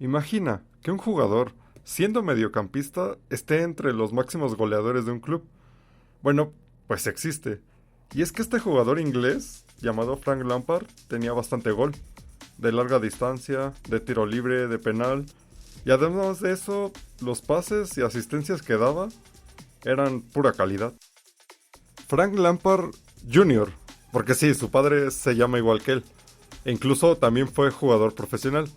Imagina que un jugador, siendo mediocampista, esté entre los máximos goleadores de un club. Bueno, pues existe. Y es que este jugador inglés, llamado Frank Lampard, tenía bastante gol. De larga distancia, de tiro libre, de penal. Y además de eso, los pases y asistencias que daba eran pura calidad. Frank Lampard Jr., porque sí, su padre se llama igual que él. E incluso también fue jugador profesional.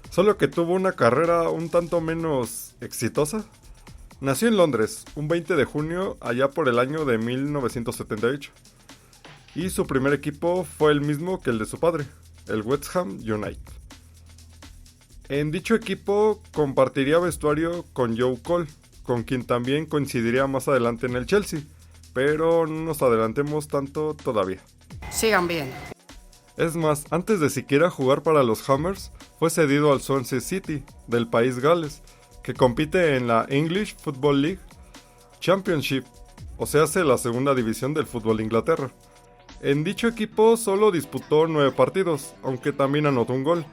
Solo que tuvo una carrera un tanto menos exitosa. Nació en Londres, un 20 de junio, allá por el año de 1978. Y su primer equipo fue el mismo que el de su padre, el West Ham United. En dicho equipo compartiría vestuario con Joe Cole, con quien también coincidiría más adelante en el Chelsea, pero no nos adelantemos tanto todavía. Sigan bien. Es más, antes de siquiera jugar para los Hammers, fue cedido al Swansea City, del país Gales, que compite en la English Football League Championship, o sea, la segunda división del fútbol de Inglaterra. En dicho equipo solo disputó 9 partidos, aunque también anotó un gol.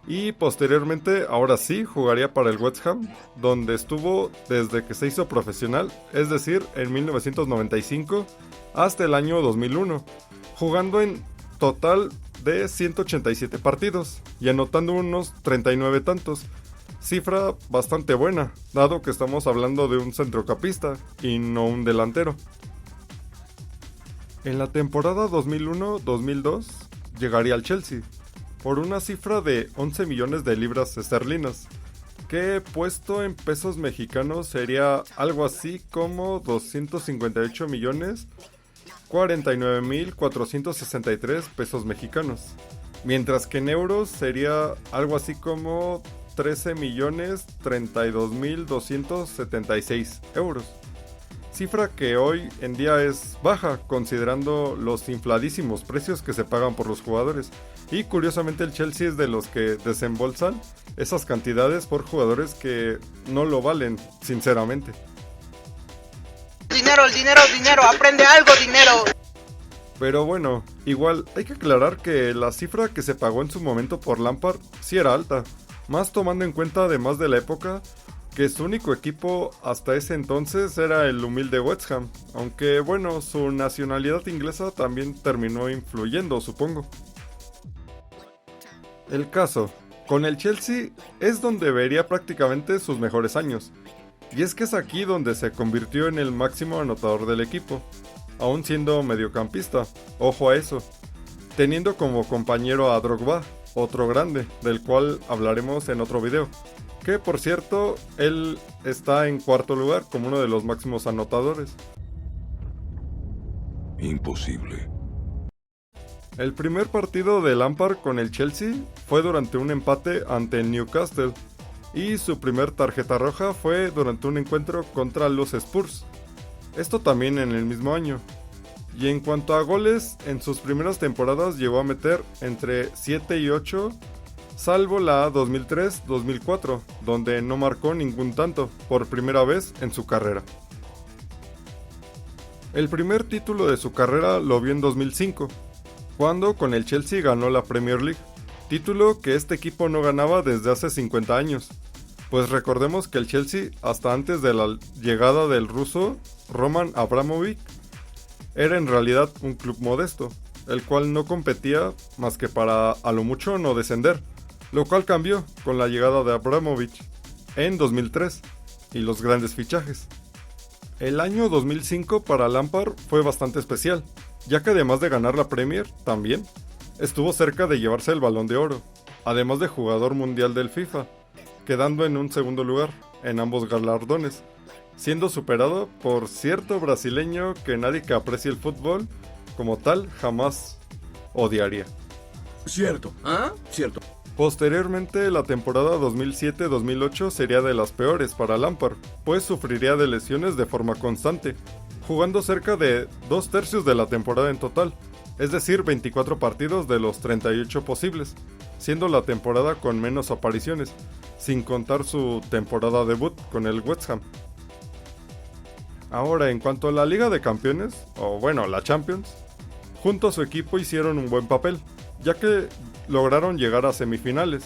Y posteriormente, ahora sí, jugaría para el West Ham, donde estuvo desde que se hizo profesional, es decir, en 1995 hasta el año 2001, jugando en total de 187 partidos y anotando unos 39 tantos, cifra bastante buena, dado que estamos hablando de un centrocampista y no un delantero. En la temporada 2001-2002 llegaría al Chelsea por una cifra de 11 millones de libras esterlinas, que puesto en pesos mexicanos sería algo así como 258 millones 49.463 pesos mexicanos, mientras que en euros sería algo así como 13.032.276 euros. Cifra que hoy en día es baja considerando los infladísimos precios que se pagan por los jugadores. Y curiosamente el Chelsea es de los que desembolsan esas cantidades por jugadores que no lo valen, sinceramente. Dinero, aprende algo, dinero. Pero bueno, igual hay que aclarar que la cifra que se pagó en su momento por Lampard sí era alta, más tomando en cuenta además de la época que su único equipo hasta ese entonces era el humilde West Ham, aunque bueno, su nacionalidad inglesa también terminó influyendo, supongo. El caso, con el Chelsea es donde vería prácticamente sus mejores años, y es que es aquí donde se convirtió en el máximo anotador del equipo, aún siendo mediocampista, ojo a eso, teniendo como compañero a Drogba, otro grande, del cual hablaremos en otro video. Que por cierto, él está en cuarto lugar como uno de los máximos anotadores. Imposible. El primer partido de Lampard con el Chelsea fue durante un empate ante el Newcastle, y su primer tarjeta roja fue durante un encuentro contra los Spurs. Esto también en el mismo año. Y en cuanto a goles, en sus primeras temporadas llegó a meter entre 7 y 8, salvo la 2003-2004, donde no marcó ningún tanto, por primera vez en su carrera. El primer título de su carrera lo vio en 2005, cuando con el Chelsea ganó la Premier League, título que este equipo no ganaba desde hace 50 años, pues recordemos que el Chelsea, hasta antes de la llegada del ruso Roman Abramovich, era en realidad un club modesto, el cual no competía más que para a lo mucho no descender, lo cual cambió con la llegada de Abramovich en 2003 y los grandes fichajes. El año 2005 para Lampard fue bastante especial, ya que además de ganar la Premier, también estuvo cerca de llevarse el Balón de Oro, además de jugador mundial del FIFA, quedando en un segundo lugar en ambos galardones, siendo superado por cierto brasileño que nadie que aprecie el fútbol como tal jamás odiaría. Cierto. ¿Ah? Cierto. Posteriormente, la temporada 2007-2008 sería de las peores para Lampard, pues sufriría de lesiones de forma constante, jugando cerca de 2/3 de la temporada en total, es decir, 24 partidos de los 38 posibles, siendo la temporada con menos apariciones, sin contar su temporada debut con el West Ham. Ahora, en cuanto a la Liga de Campeones, o bueno, la Champions, junto a su equipo hicieron un buen papel, ya que lograron llegar a semifinales,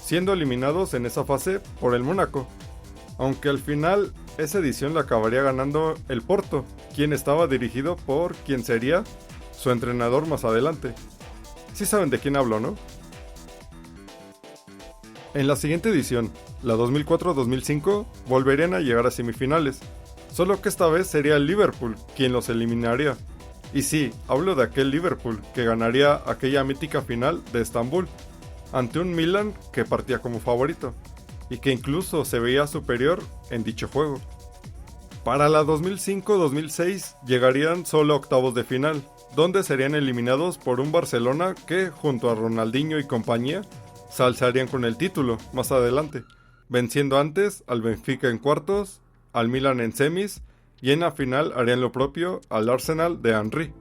siendo eliminados en esa fase por el Mónaco, aunque al final esa edición la acabaría ganando el Porto, quien estaba dirigido por quien sería su entrenador más adelante. Sí saben de quién hablo, ¿no? En la siguiente edición, la 2004-2005, volverían a llegar a semifinales, solo que esta vez sería el Liverpool quien los eliminaría. Y sí, hablo de aquel Liverpool que ganaría aquella mítica final de Estambul, ante un Milan que partía como favorito, y que incluso se veía superior en dicho juego. Para la 2005-2006 llegarían solo a octavos de final, donde serían eliminados por un Barcelona que, junto a Ronaldinho y compañía, se alzarían con el título más adelante, venciendo antes al Benfica en cuartos, al Milan en semis, y en la final harían lo propio al Arsenal de Henry.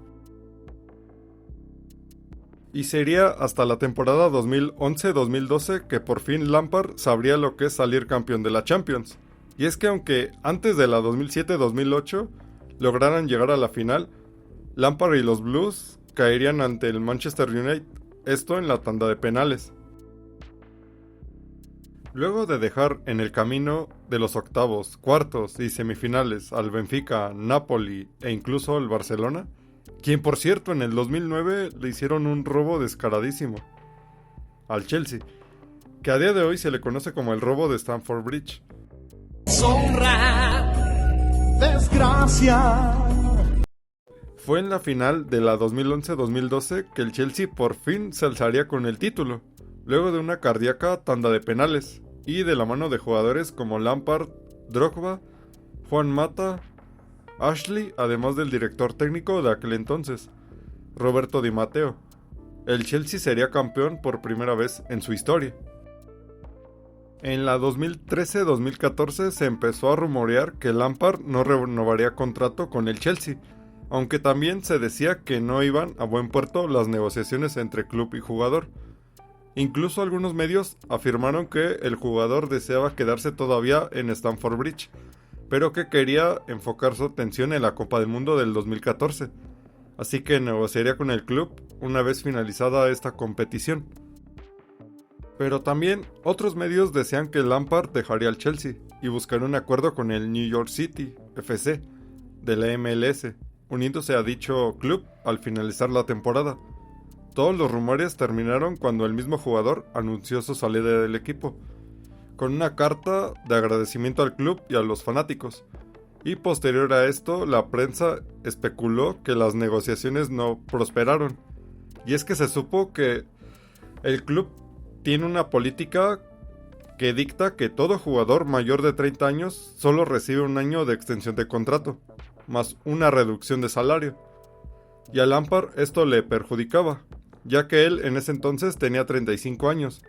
Y sería hasta la temporada 2011-2012 que por fin Lampard sabría lo que es salir campeón de la Champions. Y es que aunque antes de la 2007-2008 lograran llegar a la final, Lampard y los Blues caerían ante el Manchester United, esto en la tanda de penales. Luego de dejar en el camino de los octavos, cuartos y semifinales al Benfica, Napoli e incluso al Barcelona, quien por cierto en el 2009 le hicieron un robo descaradísimo al Chelsea, que a día de hoy se le conoce como el robo de Stamford Bridge. Deshonra, desgracia. Fue en la final de la 2011-2012 que el Chelsea por fin se alzaría con el título, luego de una cardíaca tanda de penales, y de la mano de jugadores como Lampard, Drogba, Juan Mata, Ashley, además del director técnico de aquel entonces, Roberto Di Matteo. El Chelsea sería campeón por primera vez en su historia. En la 2013-2014 se empezó a rumorear que Lampard no renovaría contrato con el Chelsea, aunque también se decía que no iban a buen puerto las negociaciones entre club y jugador. Incluso algunos medios afirmaron que el jugador deseaba quedarse todavía en Stamford Bridge, pero que quería enfocar su atención en la Copa del Mundo del 2014, así que negociaría con el club una vez finalizada esta competición. Pero también otros medios decían que Lampard dejaría al Chelsea y buscaría un acuerdo con el New York City FC de la MLS, uniéndose a dicho club al finalizar la temporada. Todos los rumores terminaron cuando el mismo jugador anunció su salida del equipo, con una carta de agradecimiento al club y a los fanáticos. Y posterior a esto, la prensa especuló que las negociaciones no prosperaron. Y es que se supo que el club tiene una política que dicta que todo jugador mayor de 30 años solo recibe un año de extensión de contrato, más una reducción de salario. Y a Lampard esto le perjudicaba, ya que él en ese entonces tenía 35 años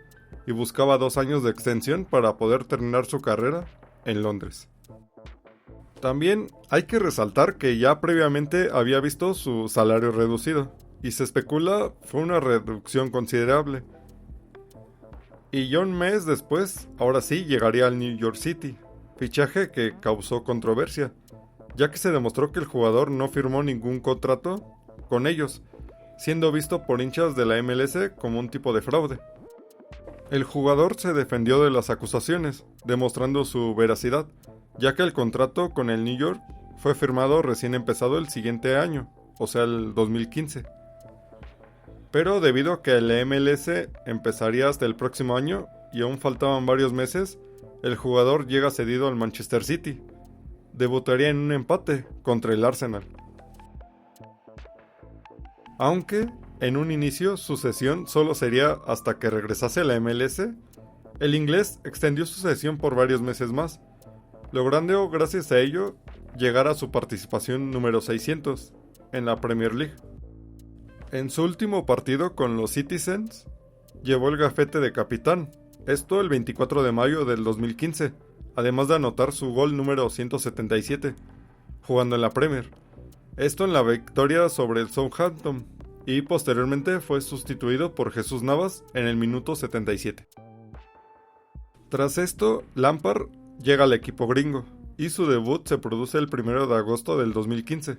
y buscaba 2 años de extensión para poder terminar su carrera en Londres. También hay que resaltar que ya previamente había visto su salario reducido, y se especula fue una reducción considerable. Y ya un mes después, ahora sí, llegaría al New York City, fichaje que causó controversia, ya que se demostró que el jugador no firmó ningún contrato con ellos, siendo visto por hinchas de la MLS como un tipo de fraude. El jugador se defendió de las acusaciones, demostrando su veracidad, ya que el contrato con el New York fue firmado recién empezado el siguiente año, o sea el 2015. Pero debido a que el MLS empezaría hasta el próximo año y aún faltaban varios meses, el jugador llega cedido al Manchester City. Debutaría en un empate contra el Arsenal. Aunque, en un inicio, su cesión solo sería hasta que regresase a la MLS, el inglés extendió su cesión por varios meses más, logrando gracias a ello llegar a su participación número 600 en la Premier League. En su último partido con los Citizens, llevó el gafete de capitán, esto el 24 de mayo del 2015, además de anotar su gol número 177, jugando en la Premier. Esto en la victoria sobre el Southampton, y posteriormente fue sustituido por Jesús Navas en el minuto 77. Tras esto, Lampard llega al equipo gringo, y su debut se produce el 1 de agosto del 2015,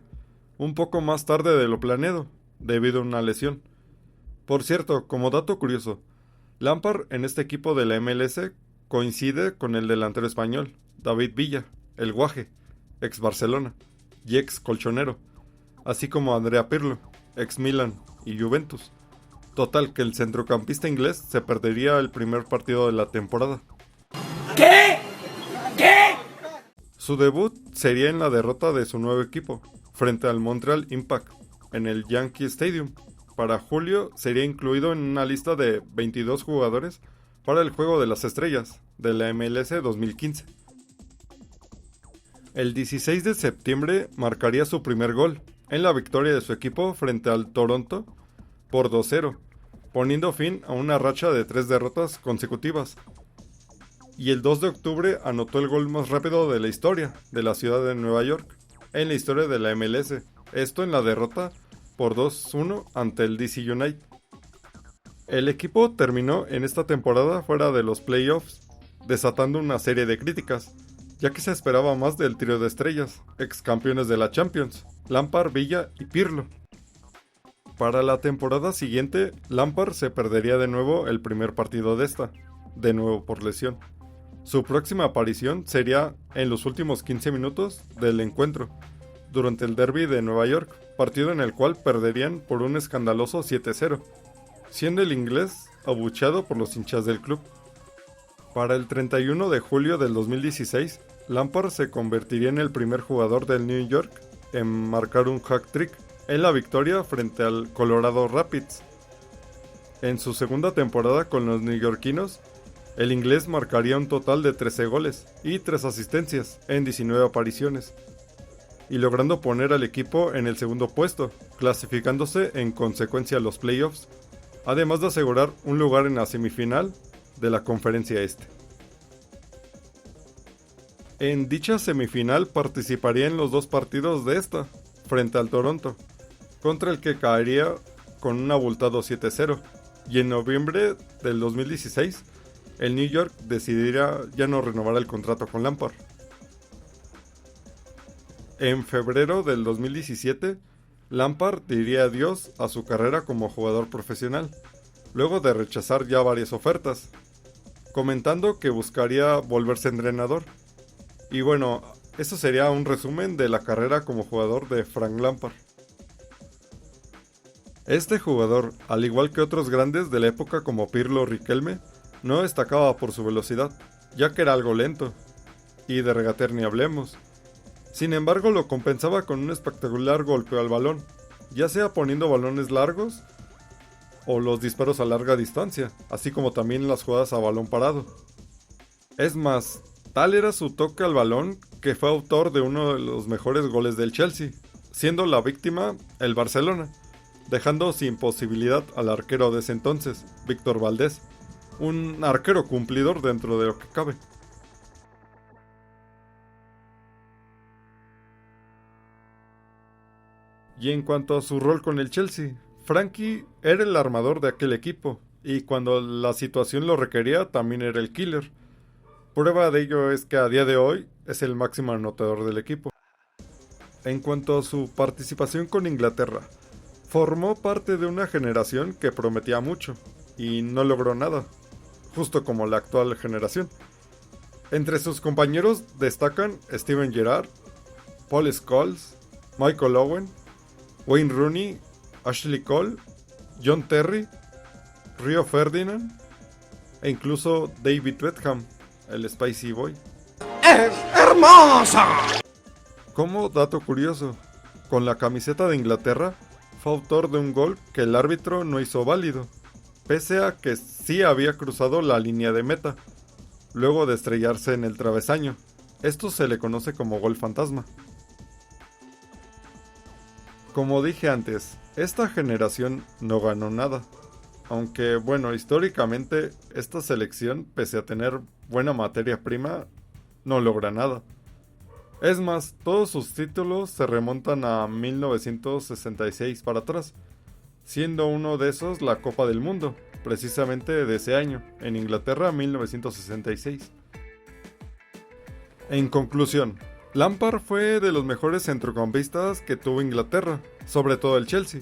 un poco más tarde de lo planeado, debido a una lesión. Por cierto, como dato curioso, Lampard en este equipo de la MLS coincide con el delantero español, David Villa, el Guaje, ex Barcelona y ex Colchonero, así como Andrea Pirlo, ex Milan y Juventus. Total que el centrocampista inglés se perdería el primer partido de la temporada. ¿Qué? Su debut sería en la derrota de su nuevo equipo, frente al Montreal Impact, en el Yankee Stadium. Para julio sería incluido en una lista de 22 jugadores para el Juego de las Estrellas de la MLS 2015. El 16 de septiembre marcaría su primer gol en la victoria de su equipo frente al Toronto por 2-0, poniendo fin a una racha de 3 derrotas consecutivas. Y el 2 de octubre anotó el gol más rápido de la historia de la ciudad de Nueva York, en la historia de la MLS, esto en la derrota por 2-1 ante el DC United. El equipo terminó en esta temporada fuera de los playoffs, desatando una serie de críticas, ya que se esperaba más del trío de estrellas, ex campeones de la Champions, Lampard, Villa y Pirlo. Para la temporada siguiente, Lampard se perdería de nuevo el primer partido de esta, de nuevo por lesión. Su próxima aparición sería en los últimos 15 minutos del encuentro, durante el derby de Nueva York, partido en el cual perderían por un escandaloso 7-0, siendo el inglés abucheado por los hinchas del club. Para el 31 de julio del 2016, Lampard se convertiría en el primer jugador del New York en marcar un hat-trick en la victoria frente al Colorado Rapids. En su segunda temporada con los neoyorquinos, el inglés marcaría un total de 13 goles y 3 asistencias en 19 apariciones, y logrando poner al equipo en el segundo puesto, clasificándose en consecuencia a los playoffs, además de asegurar un lugar en la semifinal de la Conferencia Este. En dicha semifinal participaría en los 2 partidos de esta, frente al Toronto, contra el que caería con un abultado 7-0, y en noviembre del 2016, el New York decidiría ya no renovar el contrato con Lampard. En febrero del 2017, Lampard diría adiós a su carrera como jugador profesional, luego de rechazar ya varias ofertas, comentando que buscaría volverse entrenador. Y bueno, eso sería un resumen de la carrera como jugador de Frank Lampard. Este jugador, al igual que otros grandes de la época como Pirlo o Riquelme, no destacaba por su velocidad, ya que era algo lento, y de regatear ni hablemos. Sin embargo, lo compensaba con un espectacular golpeo al balón, ya sea poniendo balones largos o los disparos a larga distancia, así como también las jugadas a balón parado. Es más, tal era su toque al balón que fue autor de uno de los mejores goles del Chelsea, siendo la víctima el Barcelona, dejando sin posibilidad al arquero de ese entonces, Víctor Valdés, un arquero cumplidor dentro de lo que cabe. Y en cuanto a su rol con el Chelsea, Frankie era el armador de aquel equipo, y cuando la situación lo requería también era el killer. Prueba de ello es que a día de hoy es el máximo anotador del equipo. En cuanto a su participación con Inglaterra, formó parte de una generación que prometía mucho, y no logró nada, justo como la actual generación. Entre sus compañeros destacan Steven Gerrard, Paul Scholes, Michael Owen, Wayne Rooney, Ashley Cole, John Terry, Rio Ferdinand e incluso David Beckham, el Spicy Boy. ¡Es hermosa! Como dato curioso, con la camiseta de Inglaterra fue autor de un gol que el árbitro no hizo válido, pese a que sí había cruzado la línea de meta, luego de estrellarse en el travesaño. Esto se le conoce como gol fantasma. Como dije antes, esta generación no ganó nada, aunque bueno, históricamente esta selección, pese a tener buena materia prima, no logra nada. Es más, todos sus títulos se remontan a 1966 para atrás, siendo uno de esos la Copa del Mundo, precisamente de ese año, en Inglaterra 1966. En conclusión, Lampard fue de los mejores centrocampistas que tuvo Inglaterra, sobre todo el Chelsea.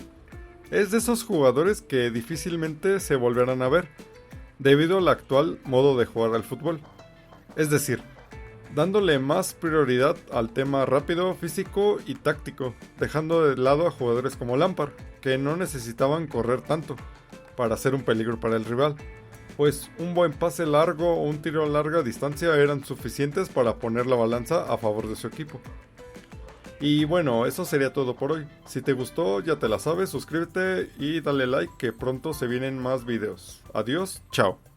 Es de esos jugadores que difícilmente se volverán a ver, debido al actual modo de jugar al fútbol. Es decir, dándole más prioridad al tema rápido, físico y táctico, dejando de lado a jugadores como Lampard, que no necesitaban correr tanto para ser un peligro para el rival, pues un buen pase largo o un tiro a larga distancia eran suficientes para poner la balanza a favor de su equipo. Y bueno, eso sería todo por hoy. Si te gustó, ya te la sabes, suscríbete y dale like que pronto se vienen más videos. Adiós, chao.